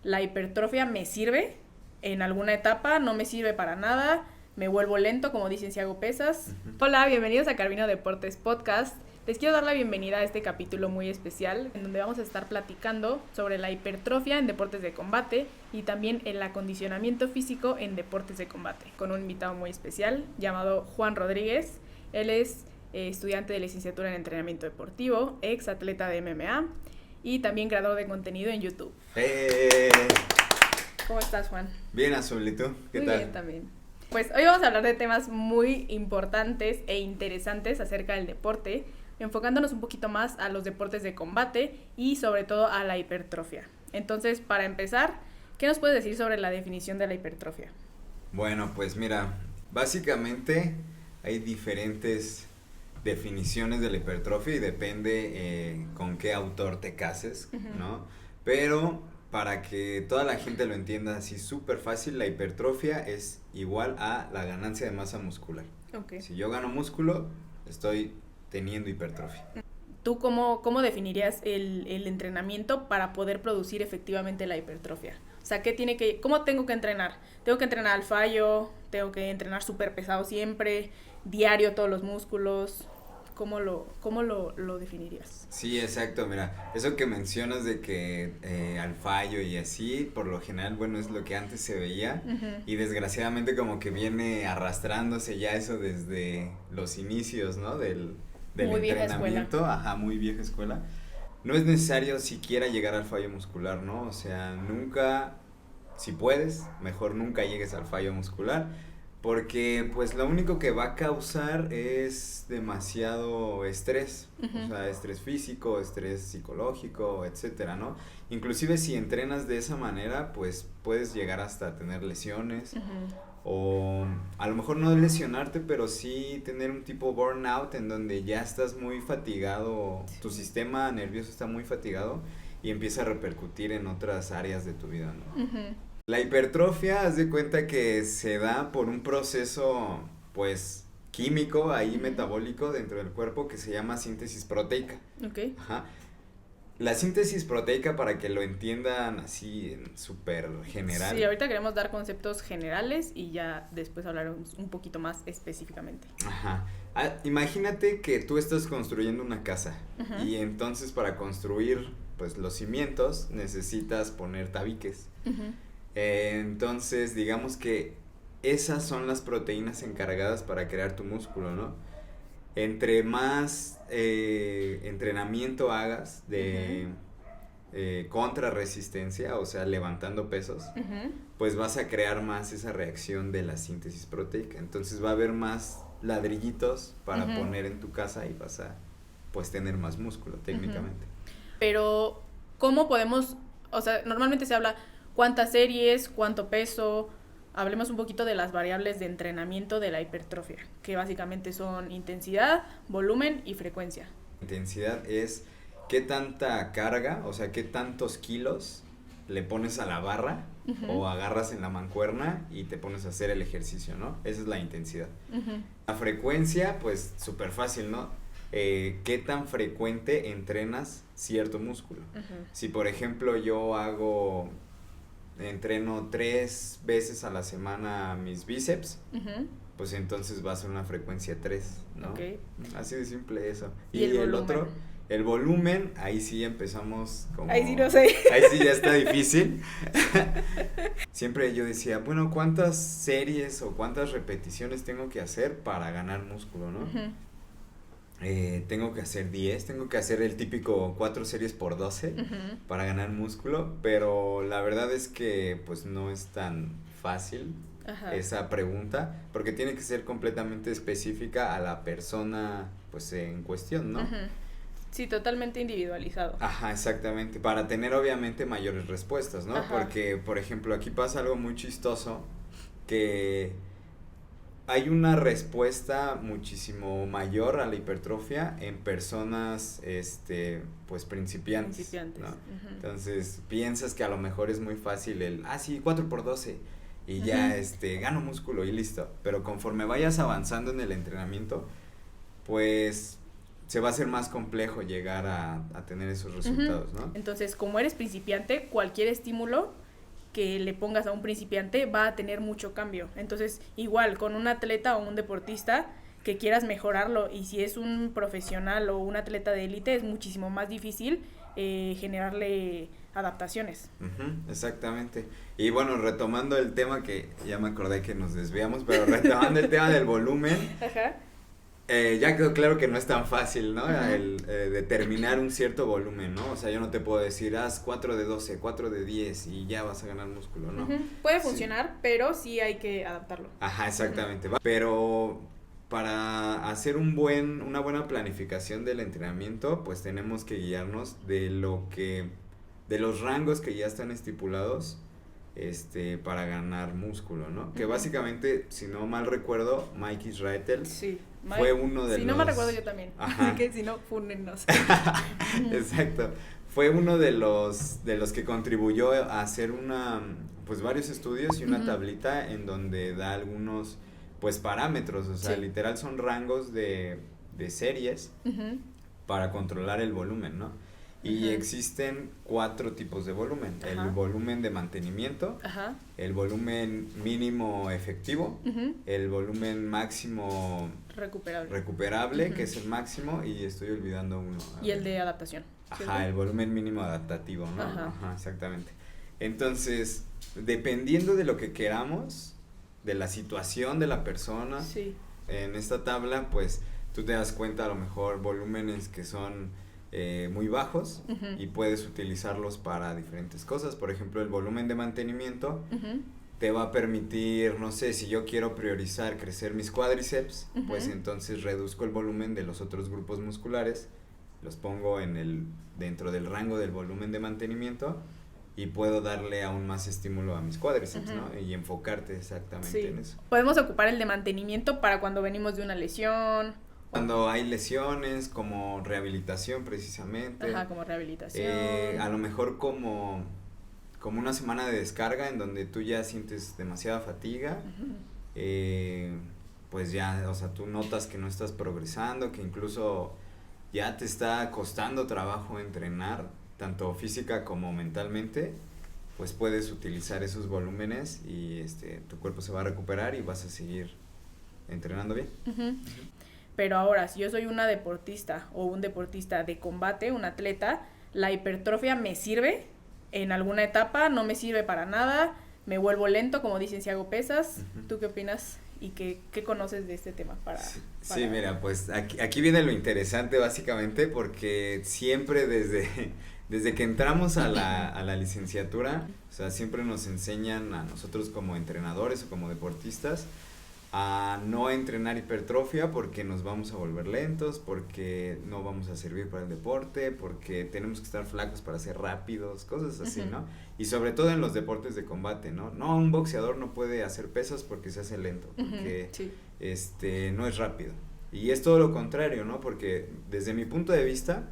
¿La hipertrofia me sirve en alguna etapa? ¿No me sirve para nada? ¿Me vuelvo lento, como dicen, si hago pesas? Hola, bienvenidos a Carvino Deportes Podcast. Les quiero dar la bienvenida a este capítulo muy especial, en donde vamos a estar platicando sobre la hipertrofia en deportes de combate y también el acondicionamiento físico en deportes de combate, con un invitado muy especial llamado Juan Rodríguez. Él es estudiante de licenciatura en entrenamiento deportivo, ex atleta de MMA y también creador de contenido en YouTube. ¿Cómo estás, Juan? Bien, Azul, ¿y tú? ¿Qué Muy tal? bien también. Pues hoy vamos a hablar de temas muy importantes e interesantes acerca del deporte, enfocándonos un poquito más a los deportes de combate y sobre todo a la hipertrofia. Entonces, para empezar, ¿qué nos puedes decir sobre la definición de la hipertrofia? Bueno, pues mira, básicamente hay diferentes definiciones de la hipertrofia y depende con qué autor te cases, ¿no? Pero para que toda la gente lo entienda así súper fácil, la hipertrofia es igual a la ganancia de masa muscular. Okay. Si yo gano músculo, estoy teniendo hipertrofia. ¿Tú cómo definirías el entrenamiento para poder producir efectivamente la hipertrofia? O sea, ¿cómo tengo que entrenar? ¿Tengo que entrenar al fallo? ¿Tengo que entrenar súper pesado siempre? ¿Diario todos los músculos? ¿Cómo lo definirías? Sí, exacto, mira, eso que mencionas de que al fallo y así, por lo general, bueno, es lo que antes se veía y desgraciadamente como que viene arrastrándose ya eso desde los inicios, ¿no? Del muy vieja entrenamiento, escuela. Ajá, muy vieja escuela. No es necesario siquiera llegar al fallo muscular, ¿no? O sea, nunca, si puedes, mejor nunca llegues al fallo muscular. Porque pues lo único que va a causar es demasiado estrés, o sea, estrés físico, estrés psicológico, etcétera, ¿no? Inclusive si entrenas de esa manera, pues puedes llegar hasta tener lesiones o a lo mejor no lesionarte, pero sí tener un tipo burnout en donde ya estás muy fatigado, tu sistema nervioso está muy fatigado y empieza a repercutir en otras áreas de tu vida, ¿no? La hipertrofia, haz de cuenta que se da por un proceso, pues, químico, ahí metabólico dentro del cuerpo que se llama síntesis proteica. Okay. Ajá. La síntesis proteica, para que lo entiendan así en súper general. Sí, ahorita queremos dar conceptos generales y ya después hablar un poquito más específicamente. Ajá. Imagínate que tú estás construyendo una casa y entonces para construir, pues, los cimientos necesitas poner tabiques. Entonces, digamos que esas son las proteínas encargadas para crear tu músculo, ¿no? Entre más entrenamiento hagas de contrarresistencia, o sea, levantando pesos, pues vas a crear más esa reacción de la síntesis proteica. Entonces va a haber más ladrillitos para poner en tu casa y vas a, pues, tener más músculo técnicamente. Pero, ¿cómo podemos, o sea, normalmente se habla cuántas series, cuánto peso? Hablemos un poquito de las variables de entrenamiento de la hipertrofia, que básicamente son intensidad, volumen y frecuencia. Intensidad es qué tanta carga, o sea, qué tantos kilos le pones a la barra o agarras en la mancuerna y te pones a hacer el ejercicio, ¿no? Esa es la intensidad. La frecuencia, pues, súper fácil, ¿no? ¿Qué tan frecuente entrenas cierto músculo? Si, por ejemplo, entreno 3 veces a la semana mis bíceps, pues entonces va a ser una frecuencia 3, ¿no? Okay. Así de simple eso. ¿Y el otro, el volumen, ahí sí empezamos como... Ahí sí no sé. Ahí sí ya está difícil. Siempre yo decía, bueno, ¿cuántas series o cuántas repeticiones tengo que hacer para ganar músculo, no? Tengo que hacer 10, tengo que hacer el típico 4 series por 12 para ganar músculo, pero la verdad es que pues no es tan fácil esa pregunta, porque tiene que ser completamente específica a la persona pues en cuestión, ¿no? Sí, totalmente individualizado. Ajá, exactamente, para tener obviamente mayores respuestas, ¿no? Porque, por ejemplo, aquí pasa algo muy chistoso, que hay una respuesta muchísimo mayor a la hipertrofia en personas, pues, principiantes, ¿no? Entonces, piensas que a lo mejor es muy fácil sí, 4x12 y ya, gano músculo y listo. Pero conforme vayas avanzando en el entrenamiento, pues, se va a hacer más complejo llegar a tener esos resultados, ¿no? Entonces, como eres principiante, cualquier estímulo que le pongas a un principiante va a tener mucho cambio. Entonces, igual, con un atleta o un deportista que quieras mejorarlo, y si es un profesional o un atleta de élite, es muchísimo más difícil generarle adaptaciones. Exactamente. Y bueno, retomando el tema, que ya me acordé que nos desviamos, pero retomando el tema del volumen, Ajá. Ya quedó claro que no es tan fácil, ¿no? Ajá. El determinar un cierto volumen, ¿no? O sea, yo no te puedo decir, haz 4 de 12, 4 de 10 y ya vas a ganar músculo, ¿no? Puede Sí. funcionar, pero sí hay que adaptarlo. Ajá, exactamente. Pero para hacer una buena planificación del entrenamiento, pues tenemos que guiarnos de los rangos que ya están estipulados, para ganar músculo, ¿no? Que básicamente, si no mal recuerdo, Mike Israetel Sí. fue uno de si los... no me recuerdo yo también. Ajá. Que si no, fúnennos. Exacto. Fue uno de los que contribuyó a hacer pues varios estudios y una tablita en donde da algunos, pues, parámetros, o sea, Sí. literal son rangos de series para controlar el volumen, ¿no? Y existen 4 tipos de volumen. Ajá. El volumen de mantenimiento, Ajá. el volumen mínimo efectivo, el volumen máximo recuperable, que es el máximo, y estoy olvidando uno. Y el de adaptación. Ajá, ¿cierto? el volumen mínimo adaptativo, ¿no? Ajá. Ajá, exactamente. Entonces, dependiendo de lo que queramos, de la situación de la persona, Sí. en esta tabla, pues, tú te das cuenta a lo mejor volúmenes que son muy bajos y puedes utilizarlos para diferentes cosas. Por ejemplo, el volumen de mantenimiento te va a permitir, no sé, si yo quiero priorizar crecer mis cuádriceps, pues entonces reduzco el volumen de los otros grupos musculares, los pongo dentro del rango del volumen de mantenimiento y puedo darle aún más estímulo a mis cuádriceps, ¿no? Y enfocarte exactamente en eso. Podemos ocupar el de mantenimiento para cuando venimos de una lesión. Cuando hay lesiones, como rehabilitación precisamente. Ajá, como rehabilitación. A lo mejor como una semana de descarga en donde tú ya sientes demasiada fatiga, pues ya, o sea, tú notas que no estás progresando, que incluso ya te está costando trabajo entrenar, tanto física como mentalmente, pues puedes utilizar esos volúmenes y tu cuerpo se va a recuperar y vas a seguir entrenando bien. Pero ahora, si yo soy una deportista o un deportista de combate, un atleta, ¿la hipertrofia me sirve en alguna etapa? ¿No me sirve para nada? ¿Me vuelvo lento, como dicen, si hago pesas? ¿Tú qué opinas? ¿Y qué conoces de este tema? Sí, mira, pues aquí viene lo interesante básicamente, porque siempre desde que entramos a la licenciatura, o sea, siempre nos enseñan a nosotros como entrenadores o como deportistas a no entrenar hipertrofia porque nos vamos a volver lentos, porque no vamos a servir para el deporte, porque tenemos que estar flacos para ser rápidos, cosas así, ¿no? Y sobre todo en los deportes de combate, ¿no? No, un boxeador no puede hacer pesas porque se hace lento, porque no es rápido. Y es todo lo contrario, ¿no? Porque desde mi punto de vista,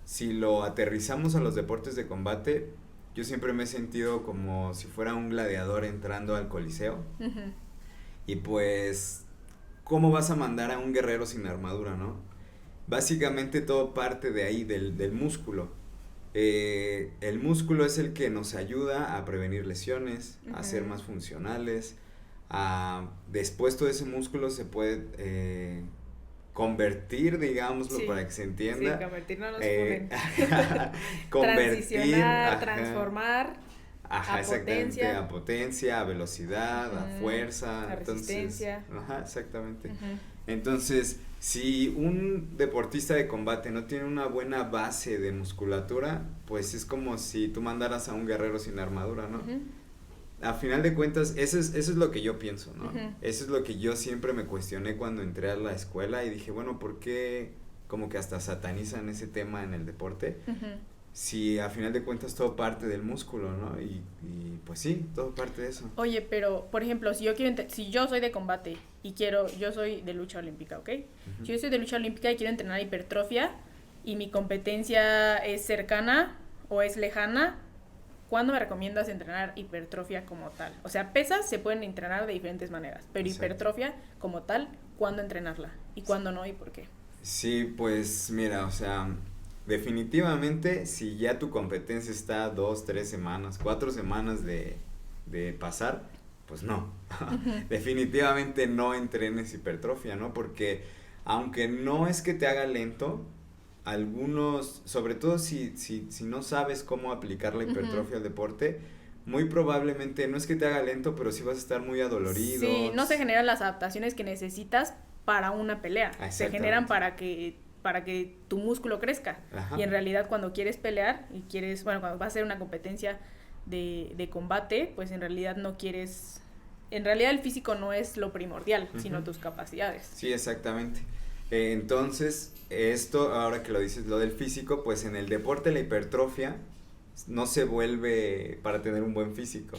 si lo aterrizamos a los deportes de combate, yo siempre me he sentido como si fuera un gladiador entrando al coliseo. Y pues, ¿cómo vas a mandar a un guerrero sin armadura, no? Básicamente todo parte de ahí, del músculo. El músculo es el que nos ayuda a prevenir lesiones, a ser más funcionales. Después todo ese músculo se puede convertir, digámoslo, para que se entienda. Sí, convertir no nos ponen. Transicionar, transformar. Ajá, exactamente, a potencia, a velocidad, a fuerza, a resistencia. Entonces, ajá, exactamente. Entonces, si un deportista de combate no tiene una buena base de musculatura, pues es como si tú mandaras a un guerrero sin armadura, ¿no? A final de cuentas, eso es lo que yo pienso, ¿no? Eso es lo que yo siempre me cuestioné cuando entré a la escuela y dije, bueno, ¿por qué como que hasta satanizan ese tema en el deporte? Si a final de cuentas todo parte del músculo, ¿no? Y pues sí, todo parte de eso. Oye, pero, por ejemplo, si yo soy de combate y yo soy de lucha olímpica, ¿ok? Si yo soy de lucha olímpica y quiero entrenar hipertrofia y mi competencia es cercana o es lejana, ¿cuándo me recomiendas entrenar hipertrofia como tal? O sea, pesas se pueden entrenar de diferentes maneras, pero hipertrofia como tal, ¿cuándo entrenarla? ¿Y cuándo no y por qué? Sí, pues mira, o sea, definitivamente si ya tu competencia está 2, 3 semanas, 4 semanas de pasar, pues no. Definitivamente no entrenes hipertrofia, ¿no? Porque aunque no es que te haga lento, algunos, sobre todo si no sabes cómo aplicar la hipertrofia al deporte, muy probablemente no es que te haga lento, pero sí vas a estar muy adolorido. Sí, no se generan las adaptaciones que necesitas para una pelea. Se generan para que tu músculo crezca. Ajá. Y en realidad cuando quieres pelear y cuando vas a hacer una competencia de combate, pues en realidad no quieres, en realidad el físico no es lo primordial, sino tus capacidades. Sí, exactamente. Entonces, esto, ahora que lo dices, lo del físico, pues en el deporte la hipertrofia no se vuelve para tener un buen físico,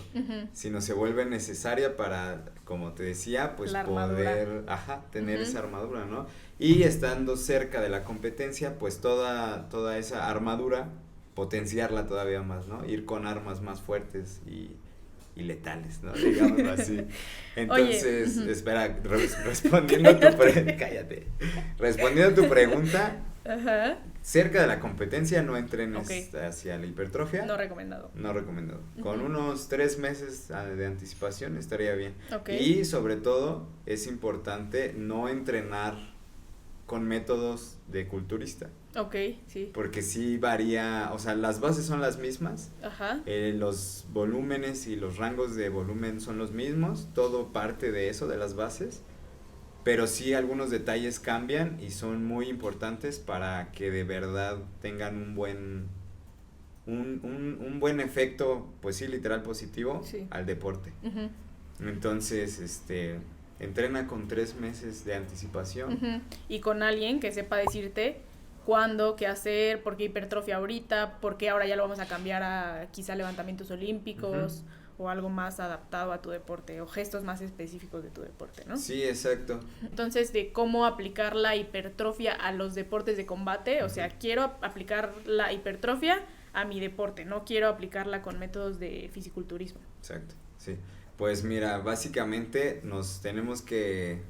sino se vuelve necesaria para, como te decía, pues poder tener esa armadura, ¿no? Y estando cerca de la competencia, pues toda esa armadura, potenciarla todavía más, ¿no? Ir con armas más fuertes y letales, ¿no? Digámoslo así. Entonces, Oye, espera, respondiendo a tu cállate. Respondiendo a tu pregunta, cerca de la competencia no entrenes hacia la hipertrofia. No recomendado. No recomendado. Con unos 3 meses de anticipación estaría bien. Okay. Y sobre todo es importante no entrenar con métodos de culturista. Ok, sí. Porque sí varía, o sea, las bases son las mismas. Ajá. Los volúmenes y los rangos de volumen son los mismos, todo parte de eso, de las bases. Pero sí algunos detalles cambian y son muy importantes para que de verdad tengan un buen efecto, pues sí, literal positivo al deporte. Entonces, entrena con 3 meses de anticipación. Y con alguien que sepa decirte cuándo, qué hacer, por qué hipertrofia ahorita, por qué ahora ya lo vamos a cambiar a quizá levantamientos olímpicos o algo más adaptado a tu deporte o gestos más específicos de tu deporte, ¿no? Sí, exacto. Entonces, de cómo aplicar la hipertrofia a los deportes de combate, o sea, quiero aplicar la hipertrofia a mi deporte, no quiero aplicarla con métodos de fisiculturismo. Exacto, sí. Pues mira, básicamente nos tenemos que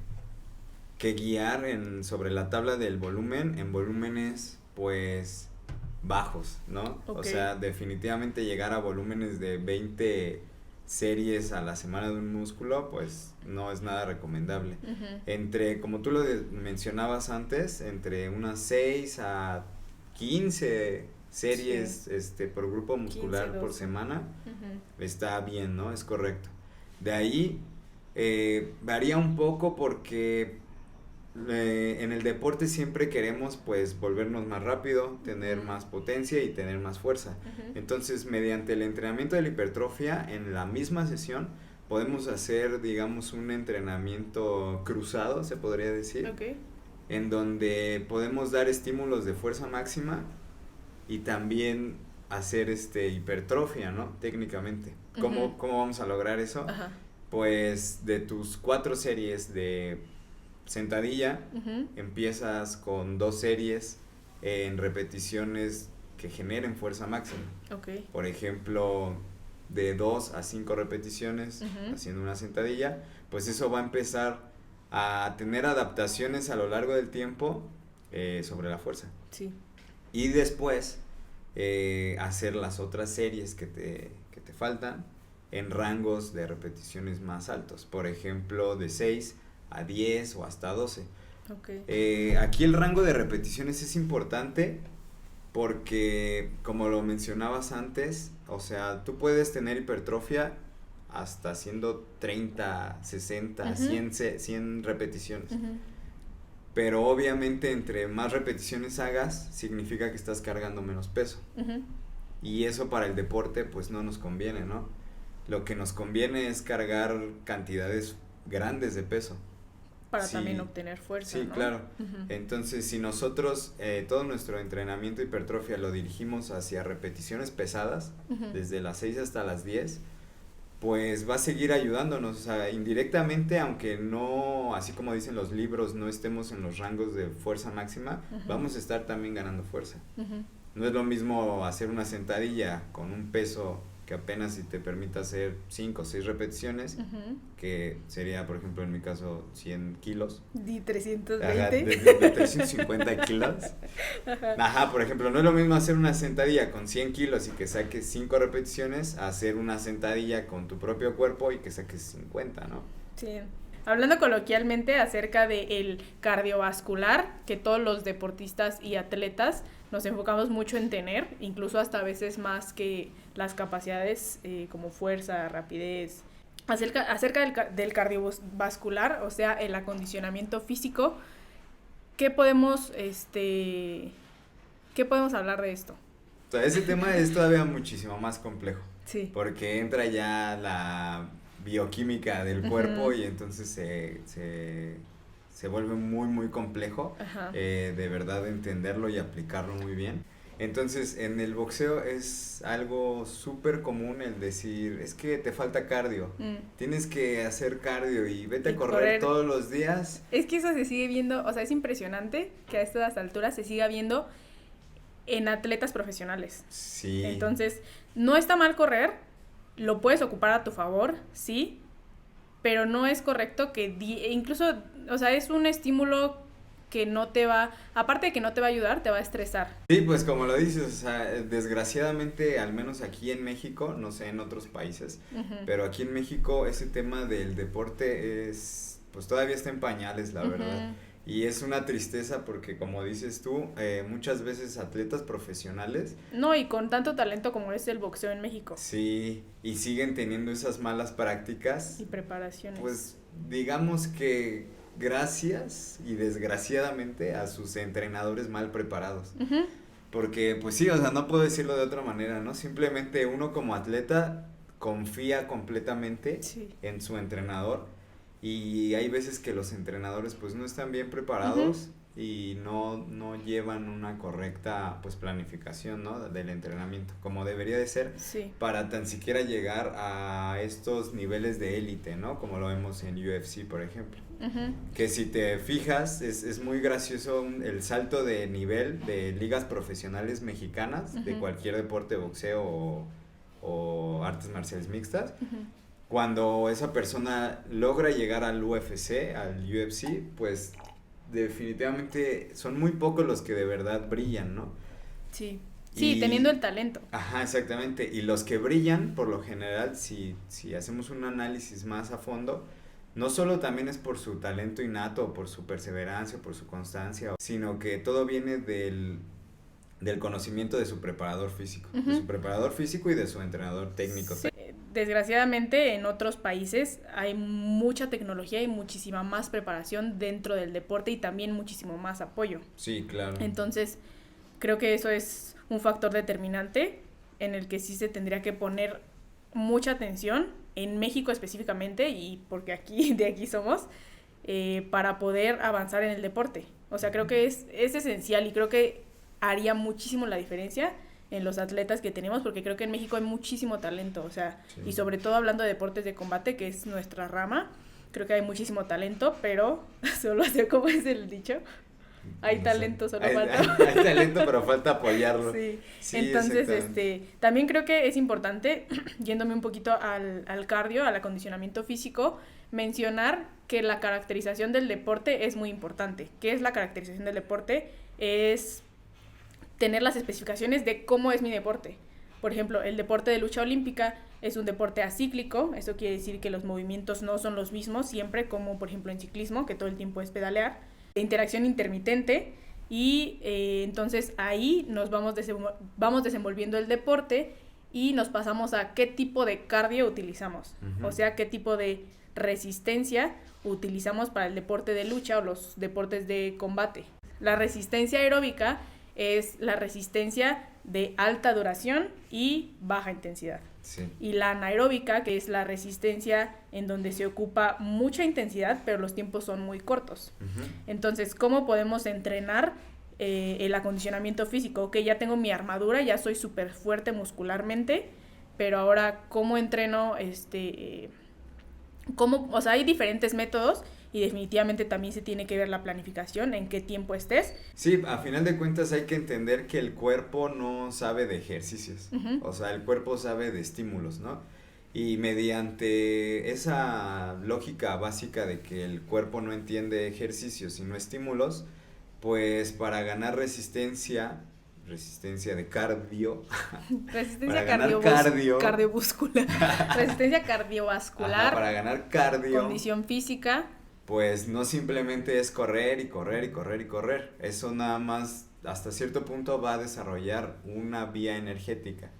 guiar sobre la tabla del volumen en volúmenes pues bajos, ¿no? O sea, definitivamente llegar a volúmenes de 20 series a la semana de un músculo pues no es nada recomendable. Entre, como tú lo mencionabas antes, entre unas 6 a 15 series por grupo muscular 15, por semana está bien, ¿no? Es correcto. De ahí varía un poco porque en el deporte siempre queremos pues volvernos más rápido, tener más potencia y tener más fuerza. Entonces, mediante el entrenamiento de la hipertrofia, en la misma sesión podemos hacer, digamos, un entrenamiento cruzado, se podría decir, en donde podemos dar estímulos de fuerza máxima y también hacer hipertrofia, ¿no? Técnicamente. ¿Cómo vamos a lograr eso? Pues de tus 4 series de sentadilla, empiezas con 2 series en repeticiones que generen fuerza máxima. Por ejemplo, de 2 a 5 repeticiones haciendo una sentadilla, pues eso va a empezar a tener adaptaciones a lo largo del tiempo sobre la fuerza. Sí. Y después hacer las otras series que te faltan en rangos de repeticiones más altos. Por ejemplo, de 6 a 10 o hasta 12. Aquí el rango de repeticiones es importante porque, como lo mencionabas antes, o sea, tú puedes tener hipertrofia hasta haciendo 30, 60, 100 repeticiones. Pero obviamente entre más repeticiones hagas, significa que estás cargando menos peso. Y eso para el deporte pues no nos conviene, ¿no? Lo que nos conviene es cargar cantidades grandes de peso. Para también obtener fuerza, sí, ¿no? Claro. Entonces, si nosotros todo nuestro entrenamiento de hipertrofia lo dirigimos hacia repeticiones pesadas, desde las 6 hasta las 10, pues va a seguir ayudándonos, o sea, indirectamente, aunque no, así como dicen los libros, no estemos en los rangos de fuerza máxima, vamos a estar también ganando fuerza. No es lo mismo hacer una sentadilla con un peso que apenas si te permita hacer 5 o 6 repeticiones, que sería, por ejemplo, en mi caso, 100 kilos. Y 320. Ajá, de 350 kilos. Ajá, por ejemplo, no es lo mismo hacer una sentadilla con 100 kilos y que saques 5 repeticiones, a hacer una sentadilla con tu propio cuerpo y que saques 50, ¿no? Sí. Hablando coloquialmente acerca del cardiovascular, que todos los deportistas y atletas nos enfocamos mucho en tener, incluso hasta a veces más que las capacidades como fuerza, rapidez. Acerca del cardiovascular, o sea, el acondicionamiento físico, ¿qué podemos hablar de esto? O sea, ese tema es todavía muchísimo más complejo. Sí. Porque entra ya la bioquímica del cuerpo y entonces se vuelve muy, muy complejo de verdad entenderlo y aplicarlo muy bien. Entonces, en el boxeo es algo súper común el decir, es que te falta cardio, tienes que hacer cardio y vete a correr todos los días. Es que eso se sigue viendo, o sea, es impresionante que a estas alturas se siga viendo en atletas profesionales. Sí. Entonces, no está mal correr, lo puedes ocupar a tu favor, sí, pero no es correcto que incluso, o sea, es un estímulo que no te va, aparte de que no te va a ayudar, te va a estresar. Sí, pues como lo dices, o sea, desgraciadamente, al menos aquí en México, no sé en otros países, pero aquí en México ese tema del deporte pues todavía está en pañales, la verdad. Y es una tristeza porque, como dices tú, muchas veces atletas profesionales... No, y con tanto talento como es el boxeo en México. Sí, y siguen teniendo esas malas prácticas. Y preparaciones. Pues digamos que gracias y desgraciadamente a sus entrenadores mal preparados. Porque, pues sí, o sea, no puedo decirlo de otra manera, ¿no? Simplemente uno como atleta confía completamente en su entrenador. Y hay veces que los entrenadores pues no están bien preparados y no llevan una correcta pues planificación, ¿no? Del entrenamiento, como debería de ser, para tan siquiera llegar a estos niveles de élite, ¿no? Como lo vemos en UFC, por ejemplo. Que si te fijas, es muy gracioso el salto de nivel de ligas profesionales mexicanas, de cualquier deporte, boxeo o artes marciales mixtas. Cuando esa persona logra llegar al UFC, al UFC, pues definitivamente son muy pocos los que de verdad brillan, ¿no? Sí, teniendo el talento. Ajá, exactamente. Y los que brillan, por lo general, si hacemos un análisis más a fondo, no solo también es por su talento innato, por su perseverancia, por su constancia, sino que todo viene del conocimiento de su preparador físico, de su preparador físico y de su entrenador técnico. Sí. Desgraciadamente en otros países hay mucha tecnología y muchísima más preparación dentro del deporte y también muchísimo más apoyo. Sí, claro. Entonces, creo que eso es un factor determinante en el que sí se tendría que poner mucha atención, en México específicamente, y porque de aquí somos, para poder avanzar en el deporte. O sea, creo que es esencial y creo que haría muchísimo la diferencia en los atletas que tenemos, porque creo que en México hay muchísimo talento, o sea, y sobre todo hablando de deportes de combate, que es nuestra rama, creo que hay muchísimo talento, pero solo sé cómo es el dicho, hay talento, solo falta. Hay talento, pero falta apoyarlo. Sí, entonces, también creo que es importante, yéndome un poquito al cardio, al acondicionamiento físico, mencionar que la caracterización del deporte es muy importante. ¿Qué es la caracterización del deporte? Es tener las especificaciones de cómo es mi deporte. Por ejemplo, el deporte de lucha olímpica es un deporte acíclico, eso quiere decir que los movimientos no son los mismos siempre, como por ejemplo en ciclismo, que todo el tiempo es pedalear, de interacción intermitente, y entonces ahí nos vamos desenvolviendo el deporte y nos pasamos a qué tipo de cardio utilizamos, o sea, qué tipo de resistencia utilizamos para el deporte de lucha o los deportes de combate. La resistencia aeróbica es la resistencia de alta duración y baja intensidad. Sí. Y la anaeróbica, que es la resistencia en donde se ocupa mucha intensidad, pero los tiempos son muy cortos. Entonces, ¿cómo podemos entrenar el acondicionamiento físico? Que ya tengo mi armadura, ya soy súper fuerte muscularmente, pero ahora, ¿cómo entreno? O sea, hay diferentes métodos y definitivamente también se tiene que ver la planificación, en qué tiempo estés. Sí, a final de cuentas hay que entender que el cuerpo no sabe de ejercicios, o sea, el cuerpo sabe de estímulos, ¿no? Y mediante esa lógica básica de que el cuerpo no entiende ejercicios sino estímulos, pues para ganar resistencia de cardio, Resistencia cardio, cardiovascular, resistencia cardiovascular, para ganar cardio, condición física, pues no simplemente es correr y correr y correr y correr, eso nada más hasta cierto punto va a desarrollar una vía energética,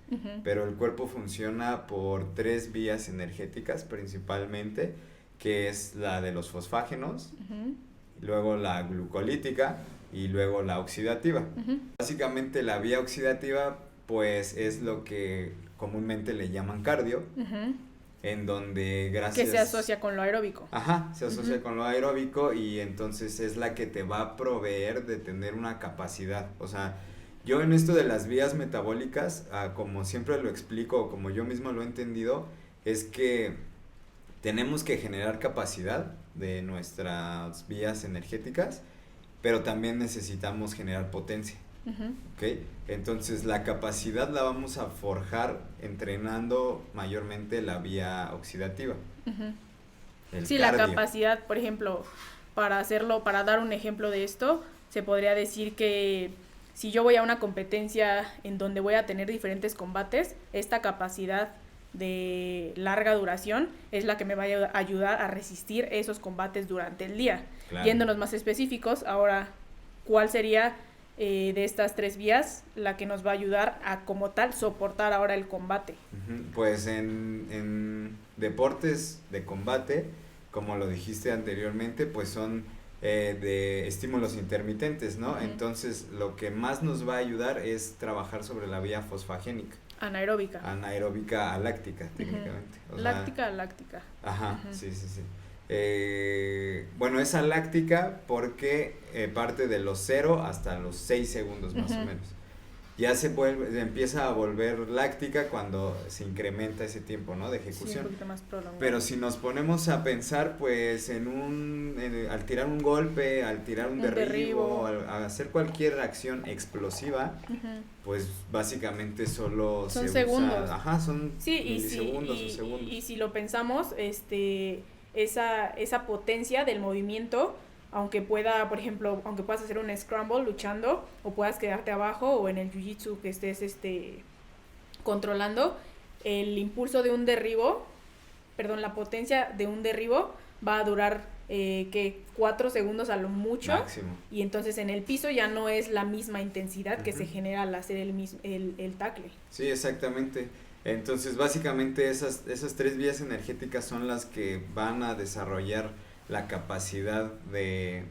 pero el cuerpo funciona por 3 vías energéticas principalmente, que es la de los fosfágenos, luego la glucolítica y luego la oxidativa. Básicamente la vía oxidativa pues es lo que comúnmente le llaman cardio, en donde gracias... Que se asocia con lo aeróbico. Ajá, se asocia con lo aeróbico y entonces es la que te va a proveer de tener una capacidad. O sea, yo en esto de las vías metabólicas, como siempre lo explico, como yo mismo lo he entendido, es que tenemos que generar capacidad de nuestras vías energéticas, pero también necesitamos generar potencia. ¿Ok? Entonces la capacidad la vamos a forjar entrenando mayormente la vía oxidativa. Sí, cardio. La capacidad, por ejemplo, para dar un ejemplo de esto, se podría decir que si yo voy a una competencia en donde voy a tener diferentes combates, esta capacidad de larga duración es la que me va a ayudar a resistir esos combates durante el día. Claro. Yéndonos más específicos, ahora, ¿cuál sería de estas 3 vías la que nos va a ayudar a como tal soportar ahora el combate? Pues en deportes de combate, como lo dijiste anteriormente, pues son de estímulos intermitentes, ¿no? Entonces lo que más nos va a ayudar es trabajar sobre la vía fosfagénica. Anaeróbica aláctica, técnicamente. Láctica aláctica. Ajá, sí. Bueno, es aláctica porque parte de los 0 hasta los 6 segundos más o menos. Ya empieza a volver láctica cuando se incrementa ese tiempo, ¿no? De ejecución. Sí, un poquito más prolongado. Pero si nos ponemos a pensar, pues, al tirar un golpe, al tirar un derribo, al hacer cualquier acción explosiva, pues, básicamente solo son segundos. Son milisegundos o segundos. Y si lo pensamos, esa potencia del movimiento, aunque puedas hacer un scramble luchando, o puedas quedarte abajo, o en el jiu-jitsu que estés controlando, el impulso de un derribo, la potencia de un derribo va a durar 4 segundos a lo mucho. Máximo. Y entonces en el piso ya no es la misma intensidad que se genera al hacer el tackle. Sí, exactamente. Entonces básicamente esas 3 vías energéticas son las que van a desarrollar la capacidad de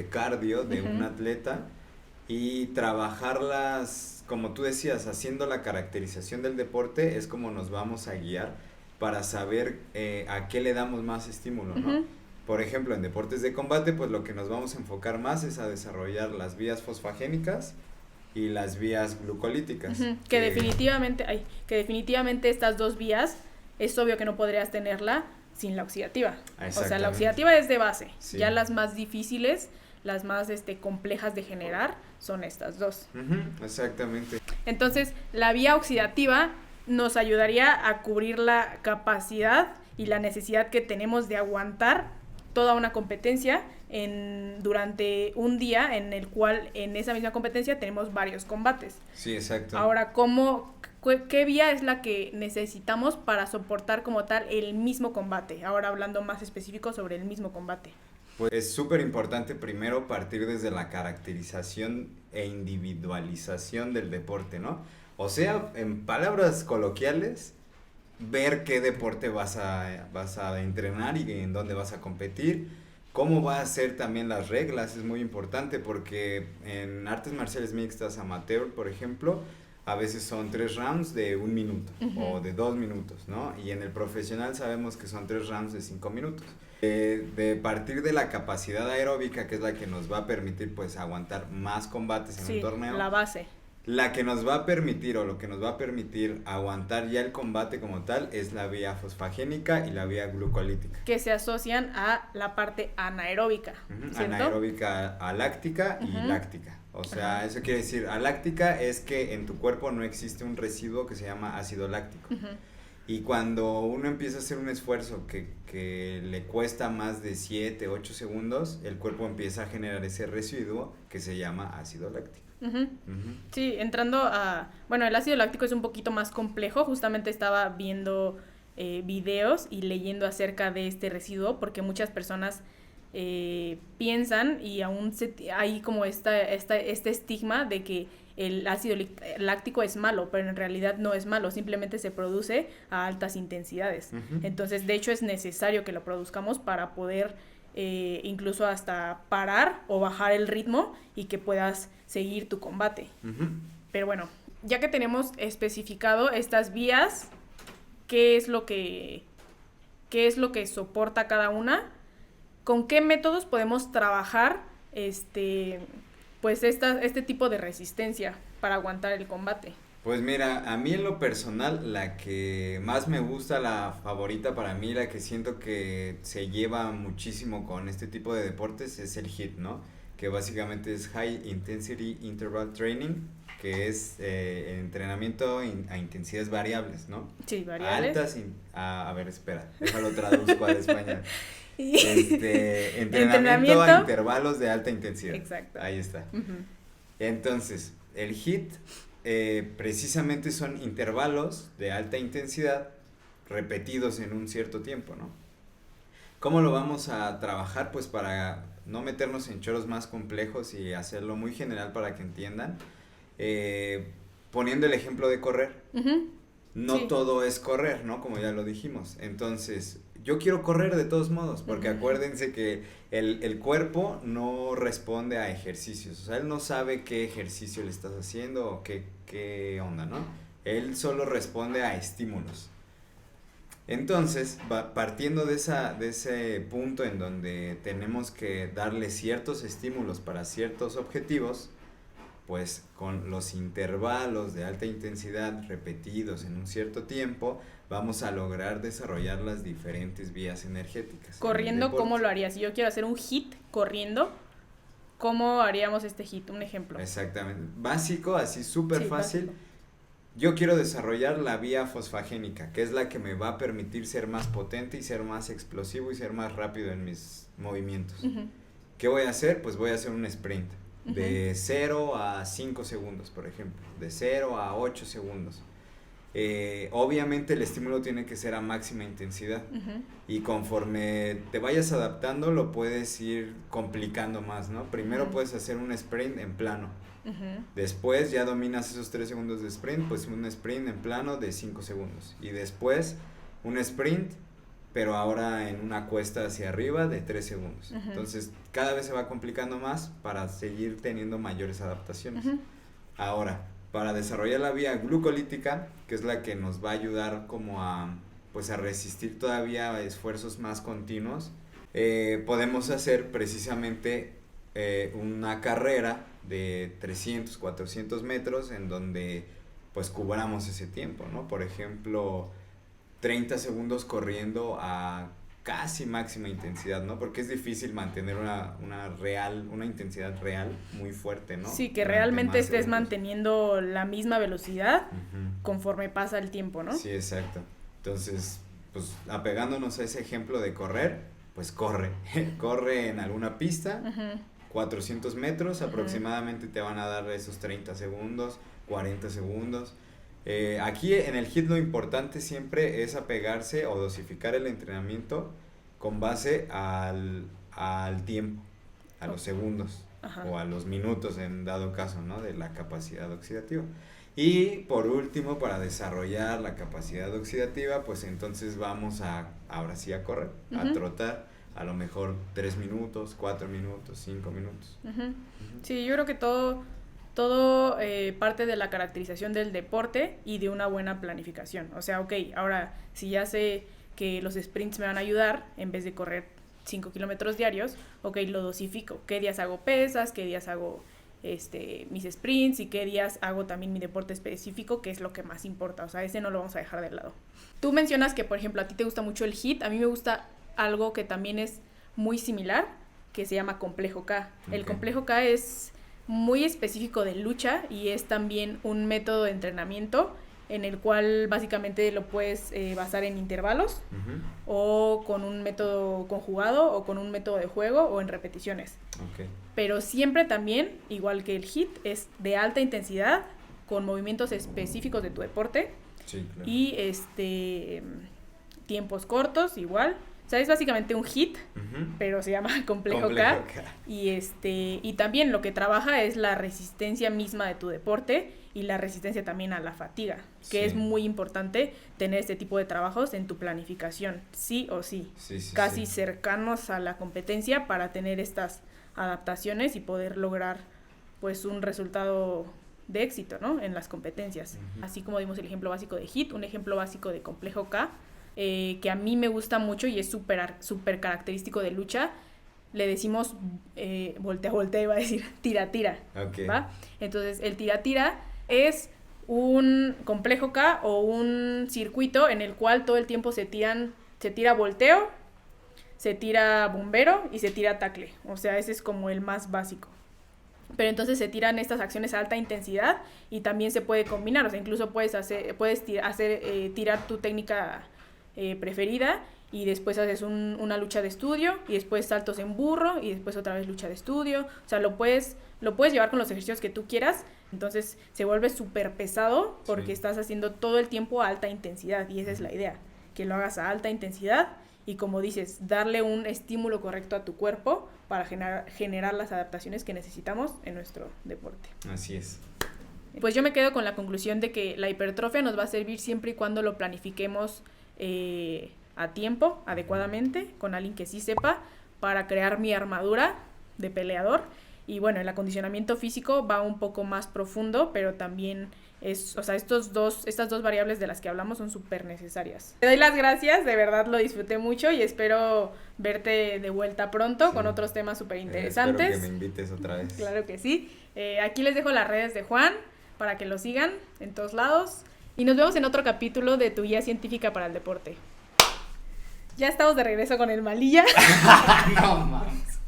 cardio de un atleta, y trabajarlas, como tú decías, haciendo la caracterización del deporte, es como nos vamos a guiar para saber a qué le damos más estímulo, ¿no? Por ejemplo, en deportes de combate, pues lo que nos vamos a enfocar más es a desarrollar las vías fosfagénicas y las vías glucolíticas. Que definitivamente estas 2 vías, es obvio que no podrías tenerla sin la oxidativa. O sea, la oxidativa es de base. Sí. Ya las más difíciles, las más complejas de generar, son estas 2. Exactamente. Entonces, la vía oxidativa nos ayudaría a cubrir la capacidad y la necesidad que tenemos de aguantar toda una competencia durante un día en el cual en esa misma competencia tenemos varios combates. Sí, exacto. Ahora, ¿qué vía es la que necesitamos para soportar como tal el mismo combate? Ahora hablando más específico sobre el mismo combate. Pues es súper importante primero partir desde la caracterización e individualización del deporte, ¿no? O sea, en palabras coloquiales, ver qué deporte vas a entrenar y en dónde vas a competir, cómo va a ser también las reglas, es muy importante porque en artes marciales mixtas amateur, por ejemplo, a veces son 3 rounds de 1 minuto o de 2 minutos, ¿no? Y en el profesional sabemos que son 3 rounds de 5 minutos. De partir de la capacidad aeróbica, que es la que nos va a permitir pues aguantar más combates en un torneo. La base. La que nos va a permitir o lo que nos va a permitir aguantar ya el combate como tal es la vía fosfagénica y la vía glucolítica. Que se asocian a la parte anaeróbica, ¿cierto? Anaeróbica aláctica y láctica. O sea, eso quiere decir, aláctica es que en tu cuerpo no existe un residuo que se llama ácido láctico. Y cuando uno empieza a hacer un esfuerzo que le cuesta más de 7, 8 segundos, el cuerpo empieza a generar ese residuo que se llama ácido láctico. Sí, entrando a... Bueno, el ácido láctico es un poquito más complejo. Justamente estaba viendo videos y leyendo acerca de este residuo, porque muchas personas piensan y aún hay como este estigma de que el ácido láctico es malo, pero en realidad no es malo, simplemente se produce a altas intensidades. Entonces, de hecho, es necesario que lo produzcamos para poder incluso hasta parar o bajar el ritmo y que puedas seguir tu combate. Pero bueno, ya que tenemos especificado estas vías, qué es lo que soporta cada una, con qué métodos podemos trabajar pues este tipo de resistencia para aguantar el combate. Pues mira, a mí en lo personal, la que más me gusta, la favorita para mí, la que siento que se lleva muchísimo con este tipo de deportes es el HIIT, ¿no? Que básicamente es High Intensity Interval Training, que es entrenamiento a intensidades variables, ¿no? Sí, variables. A ver, espera, déjalo traduzco al español. Entrenamiento a intervalos de alta intensidad. Exacto. Ahí está. Entonces, el HIIT precisamente son intervalos de alta intensidad repetidos en un cierto tiempo, ¿no? ¿Cómo lo vamos a trabajar? Pues para no meternos en choros más complejos y hacerlo muy general para que entiendan, poniendo el ejemplo de correr. No todo es correr, ¿no? Como ya lo dijimos. Entonces, yo quiero correr de todos modos, porque acuérdense que el cuerpo no responde a ejercicios. O sea, él no sabe qué ejercicio le estás haciendo o qué onda, ¿no? Él solo responde a estímulos. Entonces, partiendo de ese punto en donde tenemos que darle ciertos estímulos para ciertos objetivos, pues con los intervalos de alta intensidad repetidos en un cierto tiempo, vamos a lograr desarrollar las diferentes vías energéticas. Corriendo, ¿cómo lo harías? Si yo quiero hacer un HIIT corriendo, ¿cómo haríamos este HIIT? Un ejemplo. Exactamente. Básico, así súper fácil. Básico. Yo quiero desarrollar la vía fosfagénica, que es la que me va a permitir ser más potente y ser más explosivo y ser más rápido en mis movimientos. ¿Qué voy a hacer? Pues voy a hacer un sprint. De 0 a 5 segundos, por ejemplo. De 0 a 8 segundos. Obviamente el estímulo tiene que ser a máxima intensidad. Y conforme te vayas adaptando, lo puedes ir complicando más, ¿no? Primero puedes hacer un sprint en plano. Después ya dominas esos 3 segundos de sprint, pues un sprint en plano de 5 segundos. Y después un sprint, pero ahora en una cuesta hacia arriba de 3 segundos. Entonces, cada vez se va complicando más para seguir teniendo mayores adaptaciones. Ahora, para desarrollar la vía glucolítica, que es la que nos va a ayudar como a resistir todavía esfuerzos más continuos, podemos hacer precisamente una carrera de 300, 400 metros en donde pues cubramos ese tiempo, ¿no? Por ejemplo, 30 segundos corriendo a casi máxima intensidad, ¿no? Porque es difícil mantener una intensidad real muy fuerte, ¿no? Sí, que realmente estés manteniendo la misma velocidad conforme pasa el tiempo, ¿no? Sí, exacto. Entonces, pues apegándonos a ese ejemplo de correr, pues corre en alguna pista, 400 metros aproximadamente te van a dar esos 30 segundos, 40 segundos. Aquí en el HIIT lo importante siempre es apegarse o dosificar el entrenamiento con base al tiempo, a los segundos o a los minutos en dado caso, ¿no? De la capacidad oxidativa. Y por último, para desarrollar la capacidad oxidativa, pues entonces vamos ahora sí a correr, a trotar, a lo mejor 3 minutos, 4 minutos, 5 minutos. Sí, yo creo que todo parte de la caracterización del deporte y de una buena planificación. O sea, ahora si ya sé que los sprints me van a ayudar, en vez de correr 5 kilómetros diarios, lo dosifico. ¿Qué días hago pesas? ¿Qué días hago mis sprints y qué días hago también mi deporte específico, que es lo que más importa, o sea, ese no lo vamos a dejar de lado. Tú mencionas que, por ejemplo, a ti te gusta mucho el HIIT, a mí me gusta algo que también es muy similar, que se llama complejo K. El complejo K es muy específico de lucha y es también un método de entrenamiento en el cual básicamente lo puedes basar en intervalos o con un método conjugado o con un método de juego o en repeticiones. Pero siempre también, igual que el HIIT, es de alta intensidad con movimientos específicos de tu deporte. Sí, claro. Y tiempos cortos igual. O sea, es básicamente un HIIT, pero se llama complejo K. Y también lo que trabaja es la resistencia misma de tu deporte y la resistencia también a la fatiga, que es muy importante tener este tipo de trabajos en tu planificación, sí o sí. Casi cercanos a la competencia para tener estas adaptaciones y poder lograr pues un resultado de éxito, ¿no? En las competencias. Así como dimos el ejemplo básico de HIIT, un ejemplo básico de complejo K, que a mí me gusta mucho y es súper característico de lucha, le decimos voltea, iba a decir tira-tira, ¿va? Entonces, el tira-tira es un complejo K o un circuito en el cual todo el tiempo se tira volteo, se tira bombero y se tira tackle. O sea, ese es como el más básico. Pero entonces se tiran estas acciones a alta intensidad y también se puede combinar. O sea, incluso puedes tirar tu técnica preferida y después haces una lucha de estudio y después saltos en burro y después otra vez lucha de estudio. O sea, lo puedes llevar con los ejercicios que tú quieras. Entonces se vuelve súper pesado porque estás haciendo todo el tiempo a alta intensidad y esa es la idea, que lo hagas a alta intensidad y, como dices, darle un estímulo correcto a tu cuerpo para generar las adaptaciones que necesitamos en nuestro deporte. Así es. Pues yo me quedo con la conclusión de que la hipertrofia nos va a servir siempre y cuando lo planifiquemos a tiempo, adecuadamente, con alguien que sí sepa, para crear mi armadura de peleador. Y bueno, el acondicionamiento físico va un poco más profundo, pero también estas dos variables de las que hablamos son súper necesarias. Te doy las gracias, de verdad lo disfruté mucho y espero verte de vuelta pronto con otros temas súper interesantes. Espero que me invites otra vez. Claro que sí. Aquí les dejo las redes de Juan para que lo sigan en todos lados. Y nos vemos en otro capítulo de Tu Guía Científica para el Deporte. Ya estamos de regreso con el Malilla. No mames.